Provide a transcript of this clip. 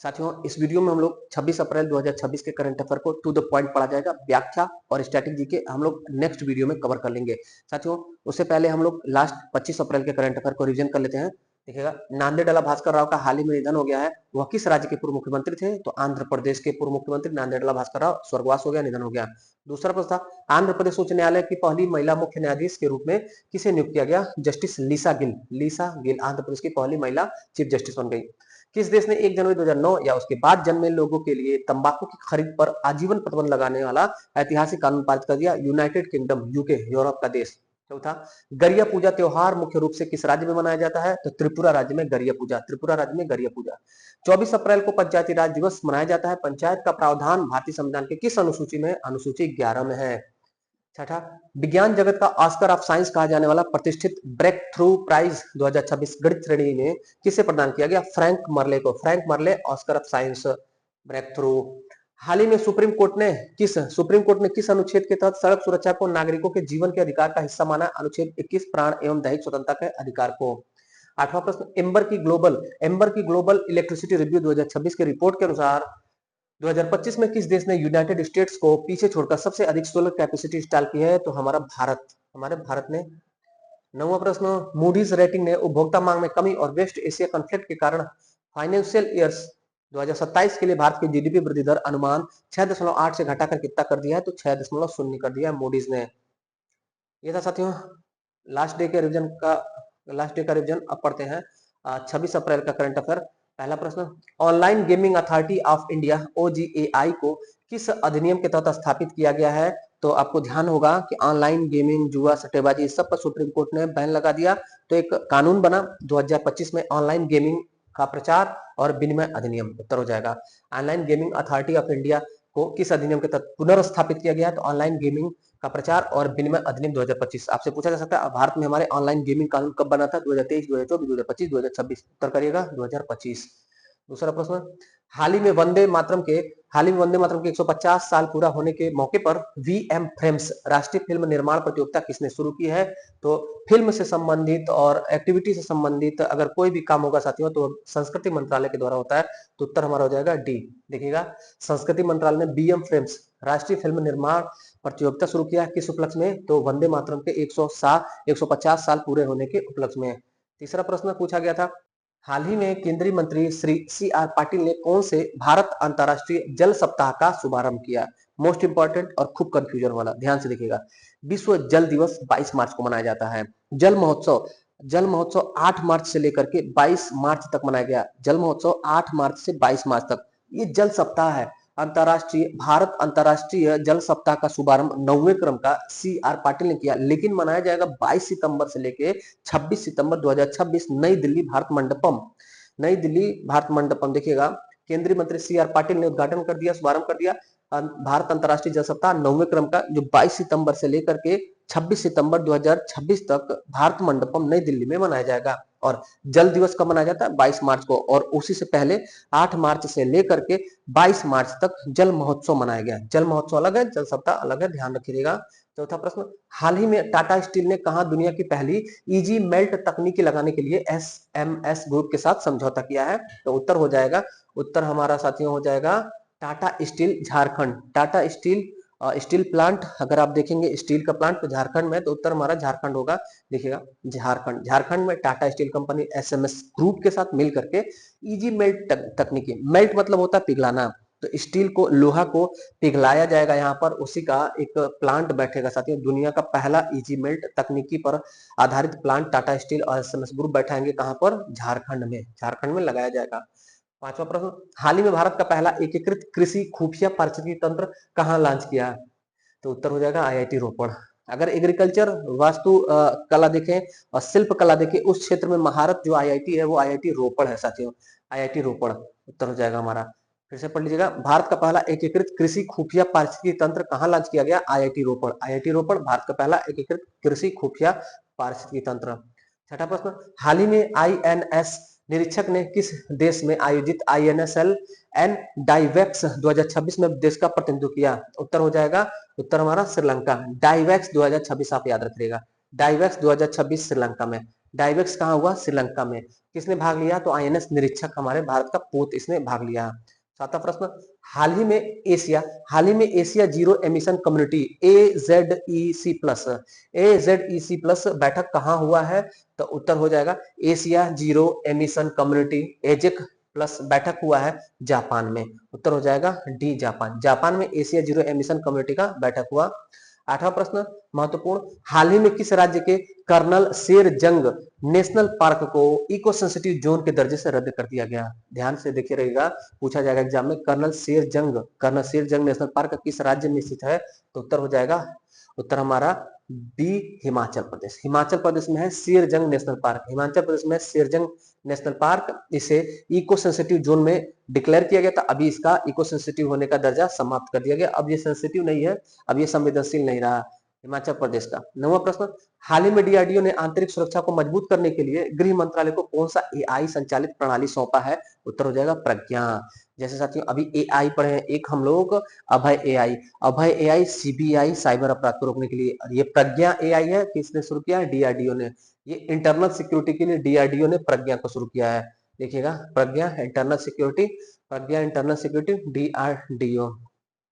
साथियों, इस वीडियो में हम लोग 26 अप्रैल 2026 के करंट अफेयर को टू द पॉइंट पढ़ा जाएगा। व्याख्या और स्ट्रैटेजी के हम लोग नेक्स्ट वीडियो में कवर कर लेंगे। साथियों, उससे पहले हम लोग लास्ट 25 अप्रैल के करंट अफेयर को रिवीजन कर लेते हैं। देखिएगा, नांदेडला भास्कर राव का हाल ही में निधन हो गया है। वह किस राज्य के पूर्व मुख्यमंत्री थे? तो आंध्र प्रदेश के पूर्व मुख्यमंत्री नांदेडला भास्कर राव स्वर्गवास हो गया, निधन हो गया। दूसरा प्रश्न था, आंध्र प्रदेश उच्च न्यायालय की पहली महिला मुख्य न्यायाधीश के रूप में किसे नियुक्त किया गया? जस्टिस लीसा गिल। लीसा गिल आंध्र प्रदेश की पहली महिला चीफ जस्टिस बन गई। किस देश ने 1 जनवरी 2009 या उसके बाद जन्मे लोगों के लिए तंबाकू की खरीद पर आजीवन प्रतिबंध लगाने वाला ऐतिहासिक कानून पारित कर दिया? यूनाइटेड किंगडम, यूके, यूरोप का देश। चौथा, गरिया पूजा त्योहार मुख्य रूप से किस राज्य में मनाया जाता है? तो त्रिपुरा राज्य में गरिया पूजा, त्रिपुरा राज्य में गरिया पूजा। 24 अप्रैल को पंचायती राज दिवस मनाया जाता है। पंचायत का प्रावधान भारतीय संविधान के किस अनुसूची में? अनुसूची 11 में है। छठा, विज्ञान जगत का ऑस्कर ऑफ साइंस कहा जाने वाला प्रतिष्ठित ब्रेक थ्रू प्राइज 2026 गणित श्रेणी में किसे प्रदान किया गया? फ्रैंक मर्ले को। Frank Merle Oscar of science breakthrough. हाल ही में सुप्रीम कोर्ट ने किस अनुच्छेद के तहत सड़क सुरक्षा को नागरिकों के जीवन के अधिकार का हिस्सा माना? अनुच्छेद 21 प्राण एवं दैहिक स्वतंत्रता के अधिकार को। आठवां प्रश्न, एम्बर की ग्लोबल इलेक्ट्रिसिटी रिव्यू 2026 के रिपोर्ट के अनुसार 2025 में किस देश ने यूनाइटेड स्टेट्स को पीछे छोड़कर सबसे अधिक सोलर कैपेसिटी इंस्टॉल की है? तो हमारे भारत ने। नौवां प्रश्न, मूडीज रेटिंग ने उपभोक्ता मांग में कमी और वेस्ट एशिया कॉन्फ्लिक्ट के कारण फाइनेंशियल ईयर्स 2027 के लिए भारत की जीडीपी वृद्धि दर अनुमान 6.8 से घटाकर कितना कर दिया है? तो 6.0 कर दिया है मूडीज ने। ये था साथियों लास्ट डे का रिवीजन। अब पढ़ते हैं 26 अप्रैल का करंट अफेयर। पहला प्रश्न, online gaming authority of India OGAI को किस अधिनियम के तहत स्थापित किया गया है? तो आपको ध्यान होगा कि ऑनलाइन गेमिंग, जुआ, सट्टेबाजी, इस सब पर सुप्रीम कोर्ट ने बैन लगा दिया। तो एक कानून बना 2025 में, ऑनलाइन गेमिंग का प्रचार और विनिमय अधिनियम। उत्तर हो जाएगा, online gaming authority of India को किस अधिनियम के तहत पुनर्स्थापित किया गया है? तो ऑनलाइन गेमिंग का प्रचार और विनिमय अधिनियम 2025। आपसे पूछा जा सकता है भारत में हमारे ऑनलाइन गेमिंग कानून कब बना था? 2023, 2024, 2025, 2026। उत्तर करिएगा 2025। दूसरा प्रश्न, हाल ही में वंदे मातरम के 150 साल पूरा होने के मौके पर VM फ्रेम्स राष्ट्रीय फिल्म निर्माण प्रतियोगिता किसने शुरू की है? तो फिल्म से संबंधित और एक्टिविटी से संबंधित अगर कोई भी काम होगा साथियों तो संस्कृति मंत्रालय के द्वारा होता है। तो उत्तर हमारा हो जाएगा डी। देखिएगा, संस्कृति मंत्रालय ने BM फ्रेम्स राष्ट्रीय फिल्म निर्माण प्रतियोगिता शुरू किया। किस उपलक्ष्य में? तो वंदे मातरम के 150 साल पूरे होने के उपलक्ष्य में। तीसरा प्रश्न पूछा गया था, हाल ही में केंद्रीय मंत्री श्री CR पाटिल ने कौन से भारत अंतर्राष्ट्रीय जल सप्ताह का शुभारंभ किया? मोस्ट इंपॉर्टेंट और खूब कंफ्यूजन वाला, ध्यान से देखिएगा। विश्व जल दिवस 22 मार्च को मनाया जाता है। जल महोत्सव 8 मार्च से लेकर के 22 मार्च तक मनाया गया। जल महोत्सव 8 मार्च से 22 मार्च तक ये जल सप्ताह है। भारत अंतर्राष्ट्रीय जल सप्ताह का शुभारंभ 9वें क्रम का CR पाटिल ने किया, लेकिन मनाया जाएगा 22 सितंबर से लेके 26 सितंबर 2026 नई दिल्ली भारत मंडपम। देखिएगा, केंद्रीय मंत्री CR पाटिल ने उद्घाटन कर दिया, शुभारंभ कर दिया भारत अंतर्राष्ट्रीय जल सप्ताह 9वें क्रम का, जो 22 सितंबर से लेकर के 26 सितंबर 2026 तक भारत मंडपम नई दिल्ली में मनाया जाएगा। और जल दिवस कब मनाया जाता है? 22 मार्च को। और उसी से पहले 8 मार्च से लेकर के 22 मार्च तक जल महोत्सव मनाया गया। जल महोत्सव अलग है, जल सप्ताह अलग है, ध्यान रखिएगा। चौथा प्रश्न, हाल ही में टाटा स्टील ने कहा दुनिया की पहली इजी मेल्ट तकनीकी लगाने के लिए SMS ग्रुप के साथ समझौता किया है? तो उत्तर हो जाएगा, उत्तर हमारा साथियों हो जाएगा Tata steel Jharkhand. Tata steel plant, अगर आप देखेंगे स्टील का प्लांट तो झारखंड में, तो उत्तर हमारा झारखंड होगा। देखिएगा, झारखंड में Tata steel company SMS group के साथ मिल करके इजी मेल्ट तकनीकी, मेल्ट मतलब होता है पिघलाना, तो स्टील को, लोहा को पिघलाया जाएगा यहाँ पर, उसी का एक प्लांट बैठेगा साथियों। दुनिया का पहला इजी मेल्ट तकनीकी पर आधारित प्लांट टाटा स्टील और SMS ग्रुप बैठाएंगे कहां पर? झारखंड में लगाया जाएगा। पांचवा प्रश्न, हाल ही में भारत का पहला एकीकृत कृषि खुफिया पारिस्थितिकी तंत्र कहां लॉन्च किया? तो उत्तर हो जाएगा IIT रोपड़। अगर एग्रीकल्चर, वास्तु कला देखें और शिल्प कला देखें, उस क्षेत्र में महारत जो IIT है वो IIT रोपड़ है साथियों, IIT रोपड़। उत्तर हो जाएगा हमारा। फिर से पढ़ लीजिएगा, भारत का पहला एकीकृत कृषि खुफिया पारिस्थितिकी तंत्र कहां लॉन्च किया गया? IIT रोपड़। IIT रोपड़ भारत का पहला एकीकृत कृषि खुफिया पारिस्थितिकी तंत्र। छठा प्रश्न, हाल ही में INS निरीक्षक ने किस देश में आयोजित INSL एन डाइवेक्स 2026 में देश का प्रतिनिधित्व किया? उत्तर हो जाएगा, उत्तर हमारा श्रीलंका। डाइवेक्स 2026 आप याद रखिएगा, डाइवेक्स 2026 श्रीलंका में। डाइवेक्स कहाँ हुआ? श्रीलंका में। किसने भाग लिया? तो आईएनएस निरीक्षक हमारे भारत का पोत इसने भाग लिया। सातवां प्रश्न, हाल ही में Asia zero emission community AZEC plus बैठक कहाँ हुआ है? तो उत्तर हो जाएगा एशिया जीरो एमिशन कम्युनिटी एजेक प्लस बैठक हुआ है जापान में। उत्तर हो जाएगा डी जापान। जापान में एशिया जीरो एमिशन कम्युनिटी का बैठक हुआ। आठवां प्रश्न महत्वपूर्ण, हाल ही में किस राज्य के कर्नल शेर जंग नेशनल पार्क को इको सेंसिटिव जोन के दर्जे से रद्द कर दिया गया? ध्यान से देखिए रहेगा, पूछा जाएगा एग्जाम में, कर्नल शेर जंग नेशनल पार्क किस राज्य में स्थित है? तो उत्तर हो जाएगा, उत्तर हमारा बी हिमाचल प्रदेश। हिमाचल प्रदेश में है शेरजंग नेशनल पार्क। हिमाचल प्रदेश में शेरजंग नेशनल पार्क, इसे इको सेंसिटिव जोन में डिक्लेयर किया गया था। अभी इसका इको सेंसिटिव होने का दर्जा समाप्त कर दिया गया। अब ये सेंसिटिव नहीं है, अब ये संवेदनशील नहीं रहा हिमाचल प्रदेश का। नौवां प्रश्न, हाल ही में डीआरडीओ ने आंतरिक सुरक्षा को मजबूत करने के लिए गृह मंत्रालय को कौन सा एआई संचालित प्रणाली सौंपा है? उत्तर हो जाएगा प्रज्ञा। जैसे साथियों अभी एआई पढ़े हैं, एक हम लोग अभय एआई सीबीआई साइबर अपराध को रोकने के लिए, और ये प्रज्ञा एआई है, किसने शुरू किया है? डीआरडीओ ने। ये इंटरनल सिक्योरिटी के लिए डीआरडीओ ने प्रज्ञा को शुरू किया है। देखिएगा प्रज्ञा इंटरनल सिक्योरिटी, डीआरडीओ।